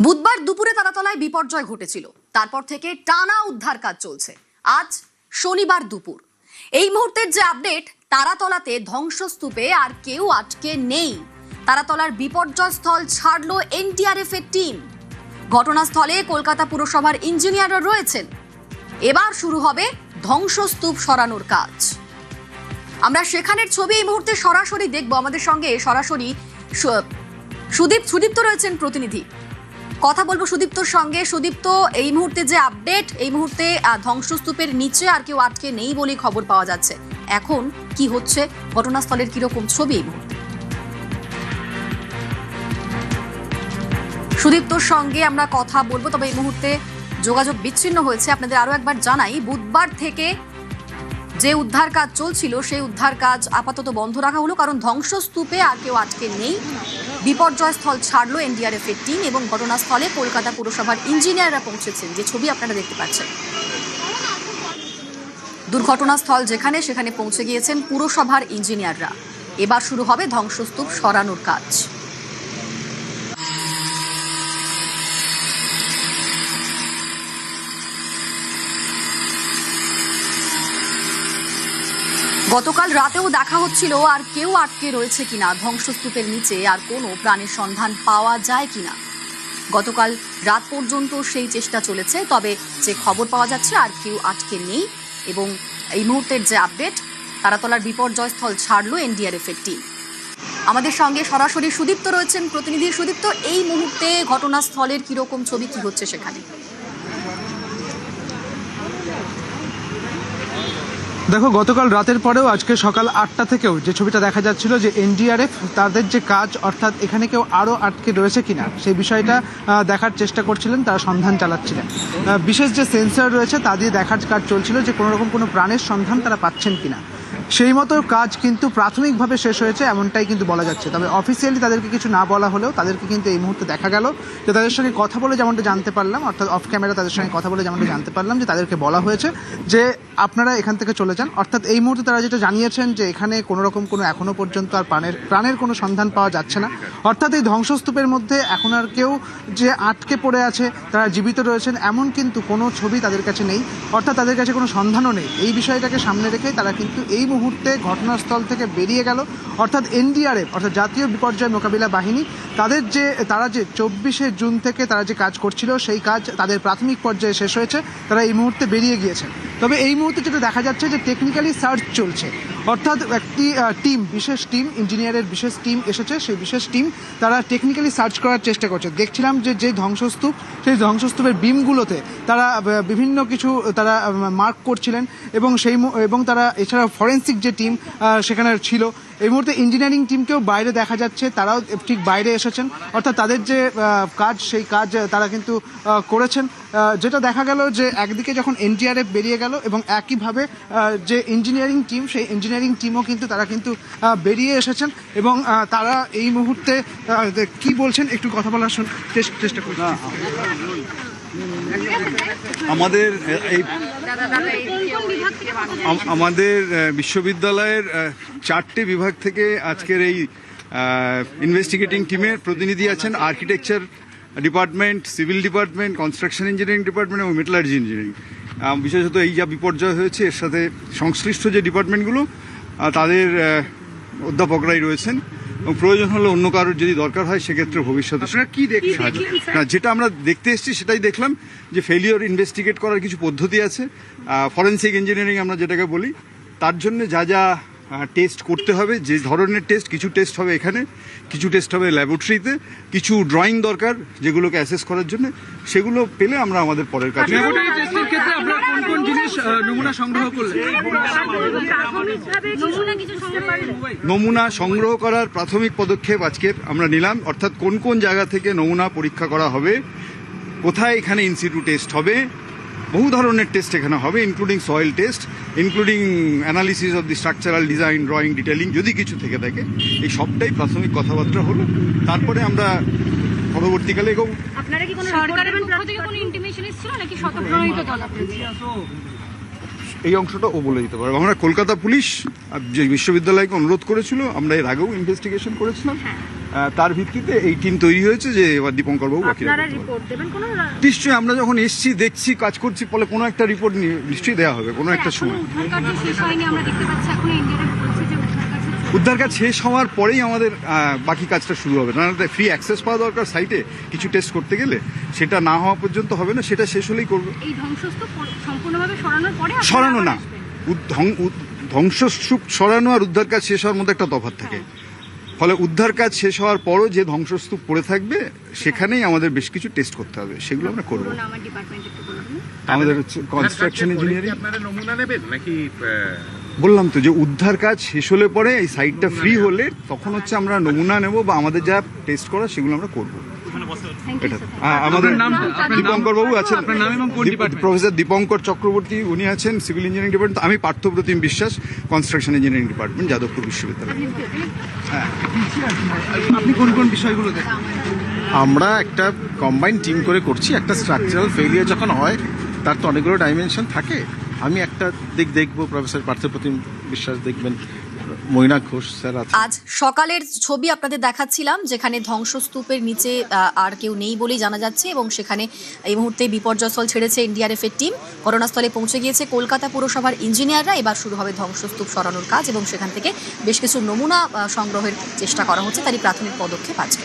বুধবার দুপুরে তারাতলায় বিপর্যয় ঘটেছিল। তারপর থেকে টানা উদ্ধার কাজ চলছে। আজ শনিবার দুপুর এই মুহূর্তের যে আপডেট, তারাতলাতে ধ্বংসস্তূপে আর কেউ আটকে নেই। তারাতলার বিপর্যয় স্থল ছাড়লো এনডিআরএফ এর টিম। ঘটনাস্থলে কলকাতা পুরসভার ইঞ্জিনিয়াররা রয়েছেন। এবার শুরু হবে ধ্বংসস্তূপ সরানোর কাজ। আমরা সেখানের ছবি এই মুহূর্তে সরাসরি দেখব। আমাদের সঙ্গে সরাসরি সুদীপ্ত রয়েছেন প্রতিনিধি। কথা বলবো সুদীপ্তর সঙ্গে। সুদীপ্ত, এই মুহূর্তে যে আপডেট, এই মুহূর্তে ধ্বংসস্তূপের নিচে আর কেউ আটকে নেই বলে খবর পাওয়া যাচ্ছে। এখন কি হচ্ছে, ঘটনাস্থলের কিরকম ছবি এই মুহূর্তে? সুদীপ্তর সঙ্গে আমরা কথা বলবো, তবে এই মুহূর্তে যোগাযোগ বিচ্ছিন্ন হয়েছে। আপনাদের আরো একবার জানাই, বুধবার থেকে যে উদ্ধার কাজ চলছিল সেই উদ্ধার কাজ আপাতত বন্ধ রাখা হলো, কারণ ধ্বংসস্তূপে আর কেউ আটকে নেই। বিপর্যয় স্থল ছাড়লো এনডিআরএফ এর টিম এবং ঘটনাস্থলে কলকাতা পুরসভার ইঞ্জিনিয়াররা পৌঁছেছেন। যে ছবি আপনারা দেখতে পাচ্ছেন, দুর্ঘটনাস্থল যেখানে, সেখানে পৌঁছে গিয়েছেন পুরসভার ইঞ্জিনিয়াররা। এবার শুরু হবে ধ্বংসস্তূপ সরানোর কাজ। গতকাল রাতেও দেখা হচ্ছিল আর কেউ আটকে রয়েছে কিনা, ধ্বংসস্তূপের নিচে আর কোনো প্রাণের সন্ধান পাওয়া যায় কিনা। গতকাল রাত পর্যন্ত সেই চেষ্টা চলেছে, তবে যে খবর পাওয়া যাচ্ছে আর কেউ আটকে নেই। এবং এই মুহূর্তের যে আপডেট, তারাতলার বিপর্যয় স্থল ছাড়লো এনডিআরএফ এর টিম। আমাদের সঙ্গে সরাসরি সুদীপ্ত রয়েছেন প্রতিনিধি। সুদীপ্ত, এই মুহূর্তে ঘটনাস্থলের কিরকম ছবি, কি হচ্ছে সেখানে? দেখো, গতকাল রাতের পরেও আজকে সকাল 8টা থেকেও যে ছবিটা দেখা যাচ্ছিল যে এনডিআরএফ তাদের যে কাজ, অর্থাৎ এখানে কেউ আরও আটকে রয়েছে কিনা সেই বিষয়টা দেখার চেষ্টা করছিলেন, তারা সন্ধান চালাচ্ছিলেন। বিশেষ যে সেন্সর রয়েছে তা দিয়ে দেখার কাজ চলছিল যে কোনোরকম কোনো প্রাণের সন্ধান তারা পাচ্ছেন কিনা। সেই মতো কাজ কিন্তু প্রাথমিকভাবে শেষ হয়েছে, এমনটাই কিন্তু বলা যাচ্ছে। তবে অফিসিয়ালি তাদেরকে কিছু না বলা হলেও তাদেরকে কিন্তু এই মুহূর্তে দেখা গেল যে তাদের সঙ্গে কথা বলে যেমনটা জানতে পারলাম, অর্থাৎ অফ ক্যামেরা তাদের সঙ্গে কথা বলে যেমনটা জানতে পারলাম যে তাদেরকে বলা হয়েছে যে আপনারা এখান থেকে চলে যান। অর্থাৎ এই মুহূর্তে তারা যেটা জানিয়েছেন যে এখানে কোনোরকম কোনো এখনও পর্যন্ত আর প্রাণের কোনো সন্ধান পাওয়া যাচ্ছে না। অর্থাৎ এই ধ্বংসস্তূপের মধ্যে এখন আর কেউ যে আটকে পড়ে আছে, তারা জীবিত রয়েছেন এমন কিন্তু কোনো ছবি তাদের কাছে নেই, অর্থাৎ তাদের কাছে কোনো সন্ধানও নেই। এই বিষয়টাকে সামনে রেখে তারা কিন্তু এই মুহূর্তে ঘটনাস্থল থেকে বেরিয়ে গেল। অর্থাৎ এনডিআরএফ, অর্থাৎ জাতীয় বিপর্যয় মোকাবিলা বাহিনী, তারা যে 24শে জুন থেকে তারা যে কাজ করছিল সেই কাজ তাদের প্রাথমিক পর্যায়ে শেষ হয়েছে, তারা এই মুহূর্তে বেরিয়ে গিয়েছে। তবে এই মুহূর্তে যেটা দেখা যাচ্ছে যে টেকনিক্যালি সার্চ চলছে, অর্থাৎ একটি বিশেষ টিম, ইঞ্জিনিয়ারের বিশেষ টিম এসেছে। সেই বিশেষ টিম তারা টেকনিক্যালি সার্চ করার চেষ্টা করছে। দেখছিলাম যে ধ্বংসস্তূপ, সেই ধ্বংসস্তূপের বিমগুলোতে তারা বিভিন্ন কিছু তারা মার্ক করছিলেন এবং তারা এছাড়া ফরেন্সিক যে টিম সেখানে ছিল। এই মুহূর্তে ইঞ্জিনিয়ারিং টিমকেও বাইরে দেখা যাচ্ছে, তারাও ঠিক বাইরে এসেছেন। অর্থাৎ তাদের যে কাজ, সেই কাজ তারা কিন্তু করেছেন। যেটা দেখা গেল যে একদিকে যখন এনডিআরএফ বেরিয়ে গেল এবং একইভাবে যে ইঞ্জিনিয়ারিং টিম, সেই ইঞ্জিনিয়ারিং টিমও কিন্তু তারা কিন্তু বেরিয়ে এসেছেন এবং তারা এই মুহূর্তে কি বলছেন একটু কথা বলার চেষ্টা করছি। আমাদের বিশ্ববিদ্যালয়ের 4টে বিভাগ থেকে আজকের এই ইনভেস্টিগেটিং টিমের প্রতিনিধি আছেন। Architecture department, civil department, construction engineering department এবং মেটালার্জি ইঞ্জিনিয়ারিং। বিশেষত এই যা বিপর্যয় হয়েছে এর সাথে সংশ্লিষ্ট যে ডিপার্টমেন্টগুলো তাদের অধ্যাপকরাই রয়েছেন এবং প্রয়োজন হলে অন্য কারোর যদি দরকার হয় সেক্ষেত্রে ভবিষ্যতে কি না, যেটা আমরা দেখতে এসেছি সেটাই দেখলাম যে ফেলিওর ইনভেস্টিগেট করার কিছু পদ্ধতি আছে। ফরেন্সিক ইঞ্জিনিয়ারিং আমরা যেটাকে বলি, তার জন্য যা যা টেস্ট করতে হবে, যে ধরনের টেস্ট, কিছু টেস্ট হবে এখানে, কিছু টেস্ট হবে ল্যাবরেটরিতে, কিছু ড্রয়িং দরকার যেগুলোকে অ্যাসেস করার জন্য, সেগুলো পেলে আমরা আমাদের পরের কাজ। নমুনা সংগ্রহ করার প্রাথমিক পদক্ষেপ আজকের আমরা নিলাম, অর্থাৎ কোন কোন জায়গা থেকে নমুনা পরীক্ষা করা হবে, কোথায় এখানে ইনসিটু টেস্ট হবে, বহু ধরনের টেস্ট এখানে হবে, including soil test, including analysis of the structural design, drawing, detailing যদি কিছু থেকে থাকে। এই সবটাই প্রাথমিক কথাবার্তা হলো, তারপরে আমরা পরবর্তীকালে এগোবো। আপনারা কি কোনো সরকারের পক্ষ থেকে কোনো ইন্টিমেশন এসেছিল নাকি স্বতঃপ্রণোদিত দল আপনাদের? এই অংশটা ও বলে দিতে পারবো। আমরা কলকাতা পুলিশ যে বিশ্ববিদ্যালয়কে অনুরোধ করেছিল, আমরা এর আগেও ইনভেস্টিগেশন করেছিলাম। তার ভিত্তিতে এই টিম তৈরি হয়েছে যে এবার দীপঙ্কর বাবু বাকিরা আপনারা করতে পারবে। রিপোর্ট দেবেন কোনো নিশ্চয়ই আমরা যখন এসছি দেখছি কাজ করছি ফলে কোনো একটা রিপোর্ট নিশ্চয়ই দেওয়া হবে কোনো একটা সময়। উদ্ধার কার্য শেষ হয়নি আমরা দেখতে পাচ্ছি এখনো ইন্ডিয়ার বলছে যে উদ্ধার কার্য উদ্ধার কাজ শেষ হওয়ার পরেই আমাদের বাকি কাজটা শুরু হবে, না ফ্রি অ্যাক্সেস পাওয়া দরকার সাইটে কিছু টেস্ট করতে গেলে, সেটা না হওয়া পর্যন্ত হবে না, সেটা শেষ হলেই করবো। এই ধ্বংসস্তূপ সম্পূর্ণভাবে সরানোর পরে আপনারা সরানো আবার না, আসবেন। ধ্বংসস্তূপ সরানো আর উদ্ধার কাজ শেষ হওয়ার মধ্যে একটা তফাৎ থাকে, ফলে উদ্ধার কাজ শেষ হওয়ার পরও যে ধ্বংসস্তূপ পড়ে থাকবে সেখানেই আমাদের বেশ কিছু টেস্ট করতে হবে, সেগুলো আমরা করবো। পুরোনো আমার ডিপার্টমেন্ট একটু বলুন। আমাদের হচ্ছে কনস্ট্রাকশন ইঞ্জিনিয়ারিং। আপনারা নমুনা নেবেন নাকি বললাম তো যে উদ্ধার কাজ শেষ হলে পরে এই সাইটটা ফ্রি হলে তখন হচ্ছে আমরা নমুনা নেব বা আমাদের যা টেস্ট করা সেগুলো আমরা করবো। থ্যাংক ইউ এটা স্যার। আমাদের আপনার নামটা, আপনার নাম- দীপঙ্কর বাবু আছেন, আপনার নাম এবং কোন ডিপার্টমেন্ট? প্রফেসর দীপঙ্কর চক্রবর্তী উনি আছেন সিভিল ইঞ্জিনিয়ারিং ডিপার্টমেন্ট, আমি পার্থপ্রতিম বিশ্বাস কনস্ট্রাকশন ইঞ্জিনিয়ারিং ডিপার্টমেন্ট যাদবপুর বিশ্ববিদ্যালয়। আপনি কোন কোন বিষয়গুলো দেখেন? আমরা একটা কম্বাইন টিম করে করছি। একটা স্ট্রাকচারাল ফেলিয়ার যখন হয় তার তো অনেকগুলো ডাইমেনশন থাকে। আমি একটা দিক দেখবো, প্রফেসর পার্থপ্রতিম বিশ্বাস দেখবেন, মৈনাক ঘোষ স্যার আছে। আজ সকালের ছবি আপনাদের দেখাচ্ছিলাম যেখানে ধ্বংসস্তূপের নিচে আর কেউ নেই বলেই জানা যাচ্ছে এবং সেখানে এই মুহূর্তে বিপর্যয়স্থল ছেড়েছে এনডিআরএফ এর টিম। ঘটনাস্থলে পৌঁছে গিয়েছে কলকাতা পুরসভার ইঞ্জিনিয়াররা। এবার শুরু হবে ধ্বংসস্তূপ সরানোর কাজ এবং সেখান থেকে বেশ কিছু নমুনা সংগ্রহের চেষ্টা করা হচ্ছে, তারই প্রাথমিক পদক্ষেপ আজকে।